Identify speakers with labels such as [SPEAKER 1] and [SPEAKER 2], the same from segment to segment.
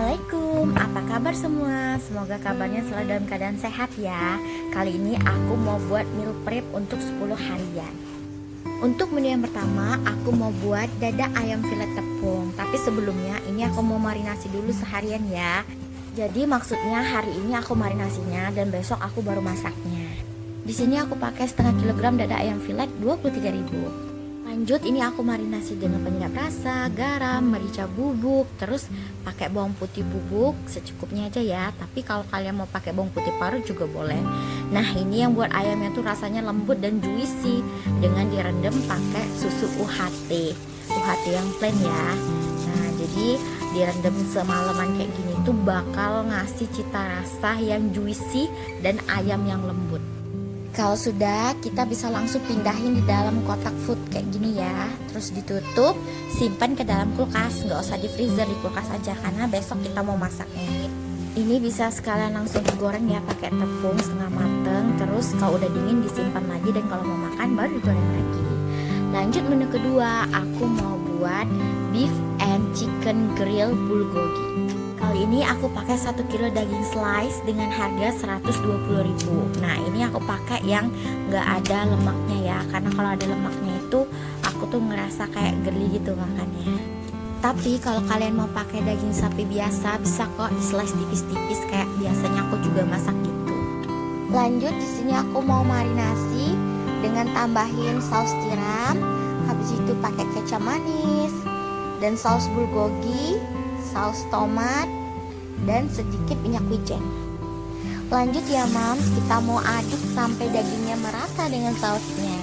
[SPEAKER 1] Assalamualaikum, apa kabar semua? Semoga kabarnya selalu dalam keadaan sehat ya. Kali ini aku mau buat meal prep untuk 10 harian. Untuk menu yang pertama, aku mau buat dada ayam filet tepung. Tapi sebelumnya, ini aku mau marinasi dulu seharian ya. Jadi maksudnya hari ini aku marinasinya dan besok aku baru masaknya. Di sini aku pakai setengah kilogram dada ayam filet 23.000. Lanjut, ini aku marinasi dengan penyedap rasa, garam, merica bubuk, terus pakai bawang putih bubuk secukupnya aja ya. Tapi kalau kalian mau pakai bawang putih parut juga boleh. Nah, ini yang buat ayamnya tuh rasanya lembut dan juicy dengan direndam pakai susu UHT yang plain ya. Nah, jadi direndam semalaman kayak gini tuh bakal ngasih cita rasa yang juicy dan ayam yang lembut. Kalau sudah, kita bisa langsung pindahin di dalam kotak food kayak gini ya. Terus ditutup, simpan ke dalam kulkas. Nggak usah di freezer, di kulkas aja karena besok kita mau masaknya. Ini bisa sekalian langsung digoreng ya pakai tepung setengah mateng. Terus kalau udah dingin disimpan lagi dan kalau mau makan baru digoreng lagi. Lanjut menu kedua, aku mau buat beef and chicken grill bulgogi. Kali ini aku pakai 1 kilo daging slice dengan harga 120.000. Nah, ini aku pakai yang nggak ada lemaknya ya, karena kalau ada lemaknya itu aku tuh ngerasa kayak geli gitu makannya. Tapi kalau kalian mau pakai daging sapi biasa, bisa kok di slice tipis-tipis kayak biasanya aku juga masak gitu. Lanjut, di sini aku mau marinasi dengan tambahin saus tiram, habis itu pakai kecap manis dan saus bulgogi, saus tomat, dan sedikit minyak wijen. Lanjut ya mams, kita mau aduk sampai dagingnya merata dengan sausnya.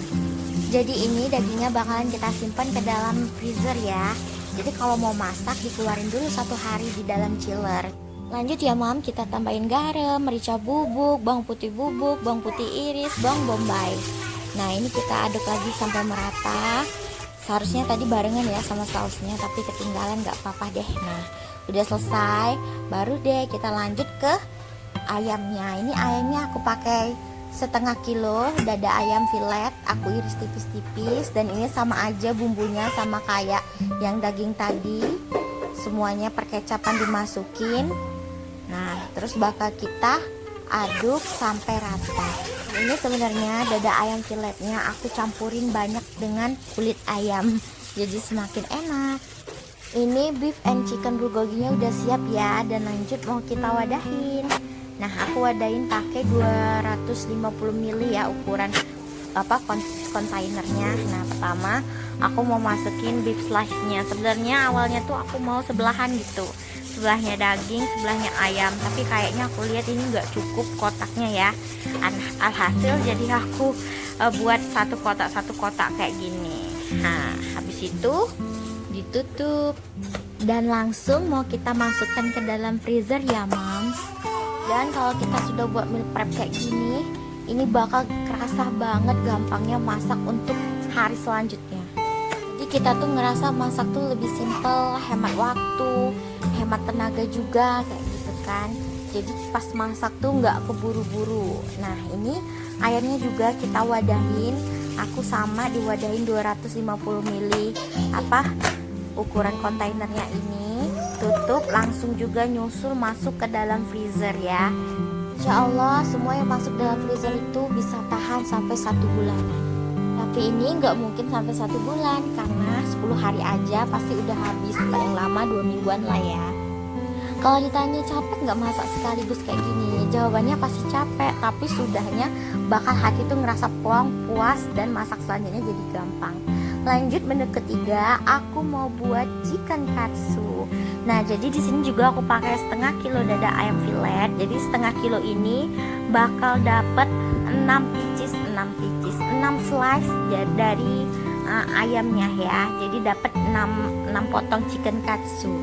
[SPEAKER 1] Jadi ini dagingnya bakalan kita simpan ke dalam freezer ya. Jadi kalau mau masak dikeluarin dulu 1 hari di dalam chiller. Lanjut ya mam, kita tambahin garam, merica bubuk, bawang putih bubuk, bawang putih iris, bawang bombay. Nah, ini kita aduk lagi sampai merata. Seharusnya tadi barengan ya sama sausnya, tapi ketinggalan, gak apa-apa deh. Nah, udah selesai, baru deh kita lanjut ke ayamnya. Ini ayamnya aku pakai setengah kilo dada ayam filet, aku iris tipis-tipis. Dan ini sama aja bumbunya sama kayak yang daging tadi. Semuanya perkecapan dimasukin. Nah, terus bakal kita aduk sampai rata. Ini sebenarnya dada ayam filetnya aku campurin banyak dengan kulit ayam, jadi semakin enak. Ini beef and chicken bulgoginya udah siap ya, dan lanjut mau kita wadahin. Nah, aku wadahin pakai 250 ml ya ukuran kontainernya. Nah, pertama aku mau masukin beef slice-nya. Sebenarnya awalnya tuh aku mau sebelahan gitu, sebelahnya daging, sebelahnya ayam, tapi kayaknya aku lihat ini nggak cukup kotaknya ya. Alhasil jadi aku buat satu kotak kayak gini. Nah, habis itu ditutup dan langsung mau kita masukkan ke dalam freezer ya moms. Dan kalau kita sudah buat meal prep kayak gini, ini bakal kerasa banget gampangnya masak untuk hari selanjutnya. Jadi kita tuh ngerasa masak tuh lebih simple, hemat waktu, hemat tenaga juga kayak gitu kan. Jadi pas masak tuh nggak keburu-buru. Nah, ini ayamnya juga kita wadahin. Aku sama diwadahin 250 ml ukuran kontainernya ini. Tutup, langsung juga nyusul masuk ke dalam freezer ya. Insya Allah semua yang masuk dalam freezer itu bisa tahan sampai 1 bulanan. Tapi ini nggak mungkin sampai 1 bulan karena 10 hari aja pasti udah habis, paling lama 2 mingguan lah ya. Kalau ditanya capek nggak masak sekaligus kayak gini, jawabannya pasti capek, tapi sudahnya bakal hati tuh ngerasa plong, puas, dan masak selanjutnya jadi gampang. Lanjut menu ketiga, aku mau buat chicken katsu. Nah, jadi di sini juga aku pakai setengah kilo dada ayam filet. Jadi setengah kilo ini bakal dapet 6 slice ya, dari ayamnya ya. Jadi dapat 6 potong chicken katsu.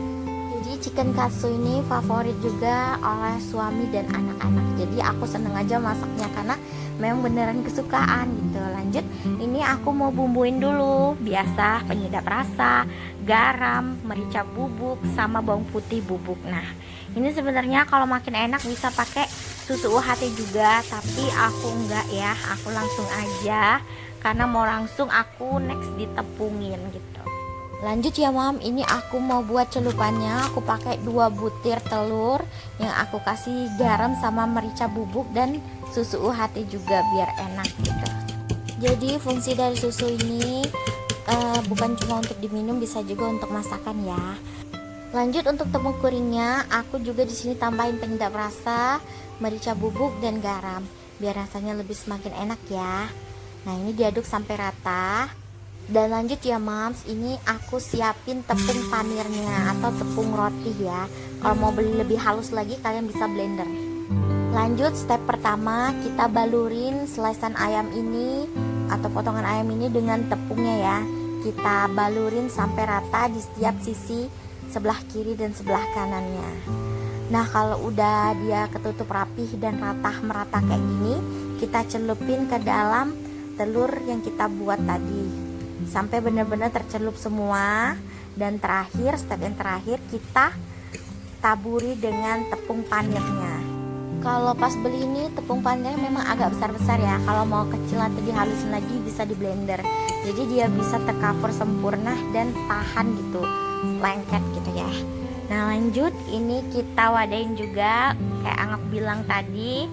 [SPEAKER 1] Jadi chicken katsu ini favorit juga oleh suami dan anak-anak. Jadi aku seneng aja masaknya karena memang beneran kesukaan gitu. Lanjut, ini aku mau bumbuin dulu. Biasa penyedap rasa, garam, merica bubuk, sama bawang putih bubuk. Nah, ini sebenarnya kalau makin enak bisa pakai susu UHT juga, tapi aku enggak ya. Aku langsung aja karena mau langsung aku next ditepungin gitu. Lanjut ya Mam, ini aku mau buat celupannya. Aku pakai 2 butir telur yang aku kasih garam sama merica bubuk dan susu UHT juga biar enak gitu. Jadi fungsi dari susu ini bukan cuma untuk diminum, bisa juga untuk masakan ya. Lanjut untuk tepung kuringnya, aku juga di sini tambahin penyedap rasa, merica bubuk dan garam biar rasanya lebih semakin enak ya. Nah ini diaduk sampai rata. Dan lanjut ya Mams, ini aku siapin tepung panirnya atau tepung roti ya. Kalau mau beli lebih halus lagi kalian bisa blender. Lanjut step pertama, kita balurin slicean ayam ini atau potongan ayam ini dengan tepungnya ya. Kita balurin sampai rata di setiap sisi sebelah kiri dan sebelah kanannya. Nah kalau udah dia ketutup rapih dan merata kayak gini, kita celupin ke dalam telur yang kita buat tadi sampai benar-benar tercelup semua. Dan terakhir, step yang terakhir, kita taburi dengan tepung panirnya. Kalau pas beli ini tepung panirnya memang agak besar-besar ya. Kalau mau kecil atau dihalusin lagi bisa di blender. Jadi dia bisa tercover sempurna dan tahan gitu, lengket gitu ya. Nah lanjut, ini kita wadain juga kayak Angak bilang tadi,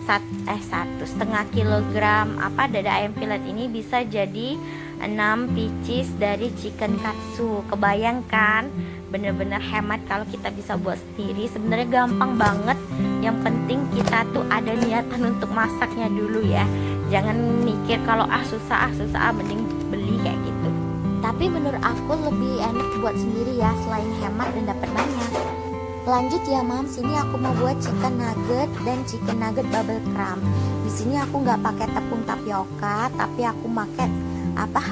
[SPEAKER 1] 1,5 kilogram dada ayam filet ini bisa jadi 6 pieces dari chicken katsu. Kebayangkan, bener-bener hemat kalau kita bisa buat sendiri. Sebenarnya gampang banget, yang penting kita tuh ada niatan untuk masaknya dulu ya. Jangan mikir kalau susah mending beli kayak gitu. Tapi menurut aku lebih enak buat sendiri ya, selain hemat dan dapat banyak. Lanjut ya Mams, sini aku mau buat chicken nugget dan chicken nugget bubble crumb. Di sini aku nggak pakai tepung tapioka, tapi aku pakai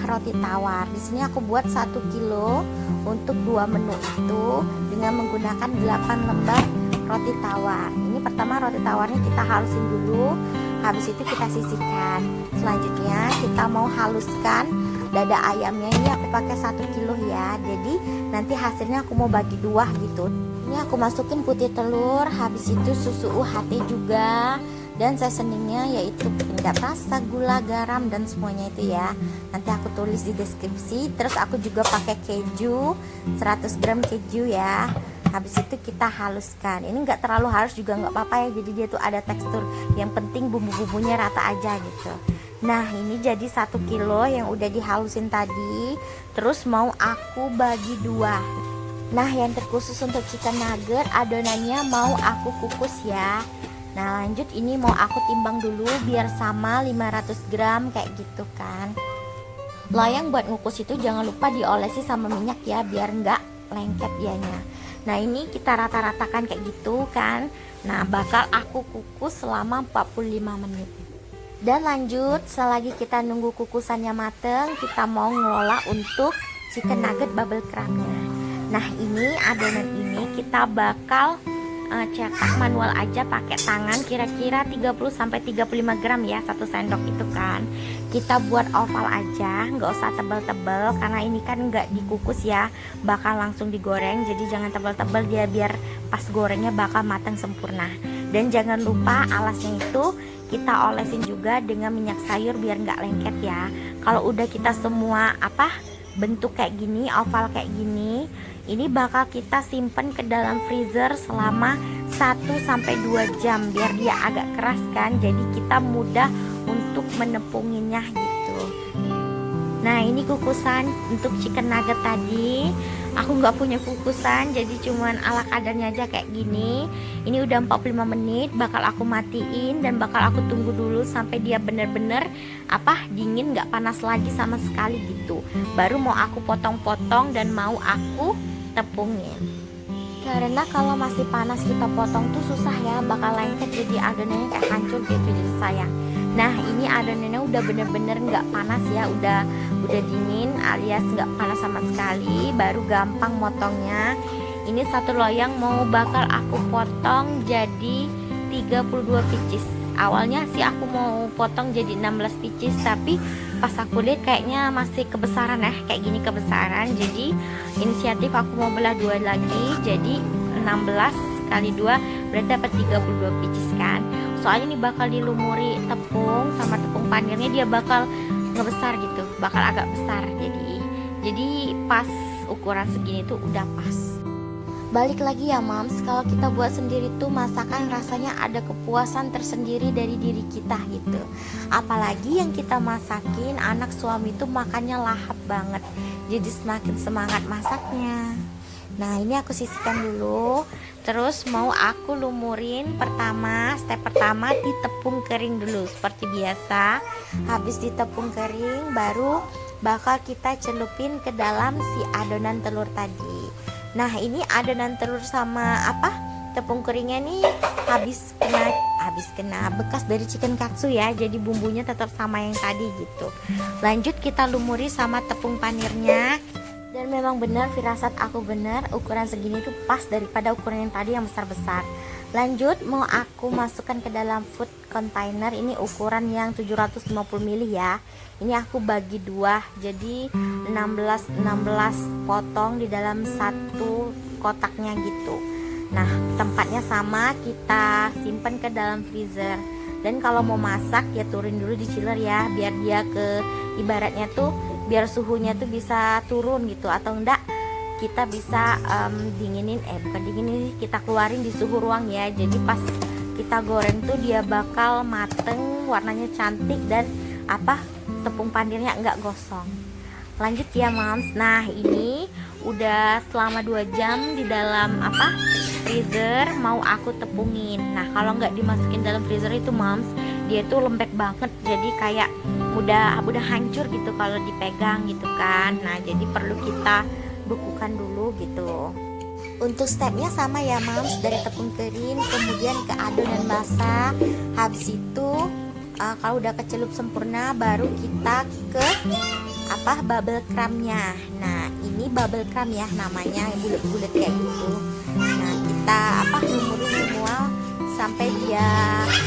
[SPEAKER 1] roti tawar. Di sini aku buat 1 kilo untuk 2 menu itu dengan menggunakan 8 lembar roti tawar. Ini pertama roti tawarnya kita halusin dulu, habis itu kita sisihkan. Selanjutnya kita mau haluskan dada ayamnya. Ini aku pakai 1 kilo ya, jadi nanti hasilnya aku mau bagi 2 gitu. Ini aku masukin putih telur, habis itu susu UHT juga, dan seasoningnya yaitu penyedap rasa, gula, garam, dan semuanya itu ya. Nanti aku tulis di deskripsi. Terus aku juga pakai keju, 100 gram keju ya. Habis itu kita haluskan. Ini nggak terlalu halus juga nggak apa-apa ya, jadi dia tuh ada tekstur. Yang penting bumbu-bumbunya rata aja gitu. Nah ini jadi 1 kilo yang udah dihalusin tadi. Terus mau aku bagi 2. Nah yang terkhusus untuk chicken nugget, adonannya mau aku kukus ya. Nah lanjut, ini mau aku timbang dulu biar sama 500 gram kayak gitu kan. Loyang buat ngukus itu jangan lupa diolesi sama minyak ya, biar nggak lengket dianya. Nah ini kita rata-ratakan kayak gitu kan. Nah bakal aku kukus selama 45 menit. Dan lanjut, selagi kita nunggu kukusannya mateng, kita mau ngelola untuk chicken nugget bubble crumbnya. Nah ini adonan ini kita bakal cetak manual aja pakai tangan, kira-kira 30-35 gram ya, 1 sendok itu kan. Kita buat oval aja, nggak usah tebal-tebal karena ini kan nggak dikukus ya, bakal langsung digoreng. Jadi jangan tebal-tebal dia, biar pas gorengnya bakal matang sempurna. Dan jangan lupa alasnya itu kita olesin juga dengan minyak sayur biar nggak lengket ya. Kalau udah kita semua bentuk kayak gini, oval kayak gini, ini bakal kita simpen ke dalam freezer selama 1-2 jam biar dia agak keras kan, jadi kita mudah untuk menepunginya gitu. Nah ini kukusan untuk chicken nugget tadi. Aku nggak punya kukusan, jadi cuman ala kadarnya aja kayak gini. Ini udah 45 menit, bakal aku matiin dan bakal aku tunggu dulu sampai dia bener-bener dingin, nggak panas lagi sama sekali gitu. Baru mau aku potong-potong dan mau aku tepungin. Karena kalau masih panas kita potong tuh susah ya, bakal lengket, jadi adonannya kayak hancur gitu, jadi sayang. Nah ini adonannya udah bener-bener nggak panas ya, udah dingin alias nggak panas sama sekali, baru gampang motongnya. Ini satu loyang mau bakal aku potong jadi 32 pieces. Awalnya sih aku mau potong jadi 16 pieces, tapi pas aku lihat kayaknya masih kebesaran ya, kayak gini kebesaran. Jadi inisiatif aku mau belah 2 lagi, jadi 16 kali 2 berarti dapat 32 pieces kan. Soalnya ini bakal dilumuri tepung sama tepung panirnya, dia bakal ngebesar gitu, bakal agak besar. Jadi pas ukuran segini tuh udah pas. Balik lagi ya Mams, kalau kita buat sendiri tuh masakan rasanya ada kepuasan tersendiri dari diri kita gitu. Apalagi yang kita masakin, anak suami tuh makannya lahap banget, jadi semakin semangat masaknya. Nah ini aku sisihkan dulu. Terus mau aku lumurin step pertama ditepung kering dulu seperti biasa. Habis ditepung kering baru bakal kita celupin ke dalam si adonan telur tadi. Nah ini adonan telur sama tepung keringnya nih habis kena bekas dari chicken katsu ya, jadi bumbunya tetap sama yang tadi gitu. Lanjut kita lumuri sama tepung panirnya. Dan memang benar, firasat aku benar, ukuran segini tuh pas daripada ukuran yang tadi yang besar-besar. Lanjut mau aku masukkan ke dalam food container. Ini ukuran yang 750 ml ya. Ini aku bagi dua, jadi 16 potong di dalam satu kotaknya gitu. Nah tempatnya sama, kita simpan ke dalam freezer. Dan kalau mau masak ya turun dulu di chiller ya, biar dia ibaratnya tuh biar suhunya tuh bisa turun gitu, atau enggak kita bisa kita keluarin di suhu ruang ya. Jadi pas kita goreng tuh dia bakal mateng, warnanya cantik, dan tepung panirnya enggak gosong. Lanjut ya Mams. Nah ini udah selama 2 jam di dalam freezer, mau aku tepungin. Nah kalau nggak dimasukin dalam freezer itu Mams, dia tuh lembek banget, jadi kayak udah hancur gitu kalau dipegang gitu kan. Nah jadi perlu kita bekukan dulu gitu. Untuk stepnya sama ya Mams, dari tepung kering kemudian ke adonan basah. Habis itu kalau udah kecelup sempurna baru kita ke bubble crumbnya. Nah ini bubble crumb ya namanya, yang bulat-bulat kayak gitu. Nah kita lumurin semua sampai dia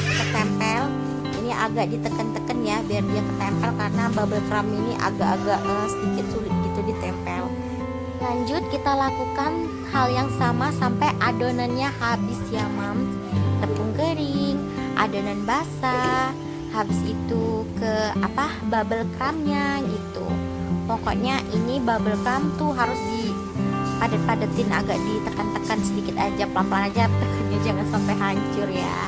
[SPEAKER 1] ketempel. Ini agak ditekan-tekan ya biar dia ketempel, karena bubble crumb ini agak-agak sedikit sulit gitu ditempel. Lanjut kita lakukan hal yang sama sampai adonannya habis ya Mams. Tepung kering, adonan basah, habis itu ke bubble crumbnya gitu. Pokoknya ini bubble crumb tuh harus dipadet-padetin, agak ditekan-tekan sedikit aja, pelan-pelan aja, tekannya jangan sampai hancur ya.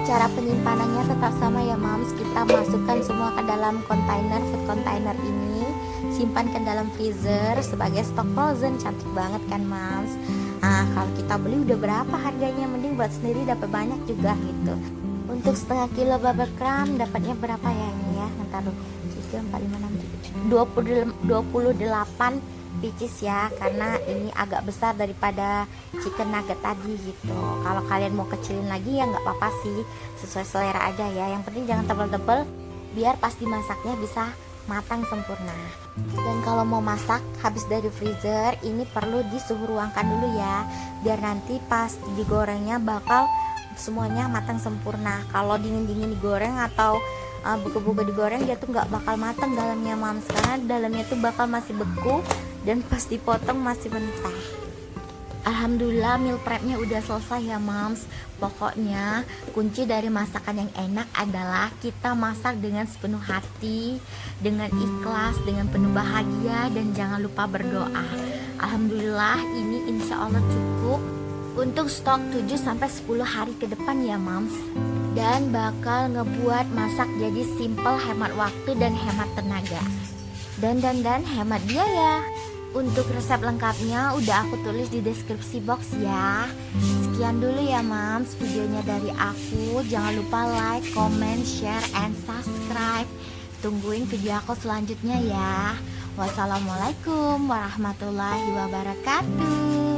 [SPEAKER 1] Cara penyimpanannya tetap sama ya Mams, kita masukkan semua ke dalam food container ini, simpan ke dalam freezer sebagai stok frozen. Cantik banget kan Mams. Nah kalau kita beli udah berapa harganya, mending buat sendiri dapat banyak juga gitu. Untuk setengah kilo bubble crumb dapatnya berapa ya ini ya, ntar 3, 4, 5, 6, 28 pieces ya, karena ini agak besar daripada chicken nugget tadi gitu. Kalau kalian mau kecilin lagi ya nggak apa-apa sih, sesuai selera aja ya. Yang penting jangan tebel-tebel biar pas dimasaknya bisa matang sempurna. Dan kalau mau masak habis dari freezer ini perlu disuhu ruangkan dulu ya, biar nanti pas digorengnya bakal semuanya matang sempurna. Kalau dingin-dingin digoreng atau buku-buku digoreng, dia tuh nggak bakal matang dalamnya Mams, karena dalamnya tuh bakal masih beku dan pas dipotong masih mentah. Alhamdulillah meal prepnya udah selesai ya Mams. Pokoknya kunci dari masakan yang enak adalah kita masak dengan sepenuh hati, dengan ikhlas, dengan penuh bahagia, dan jangan lupa berdoa. Alhamdulillah ini insya Allah cukup untuk stok 7-10 hari ke depan ya Mams. Dan bakal ngebuat masak jadi simple, hemat waktu dan hemat tenaga. Dan hemat biaya. Untuk resep lengkapnya udah aku tulis di deskripsi box ya. Sekian dulu ya Mams videonya dari aku. Jangan lupa like, comment, share, and subscribe. Tungguin video aku selanjutnya ya. Wassalamualaikum warahmatullahi wabarakatuh.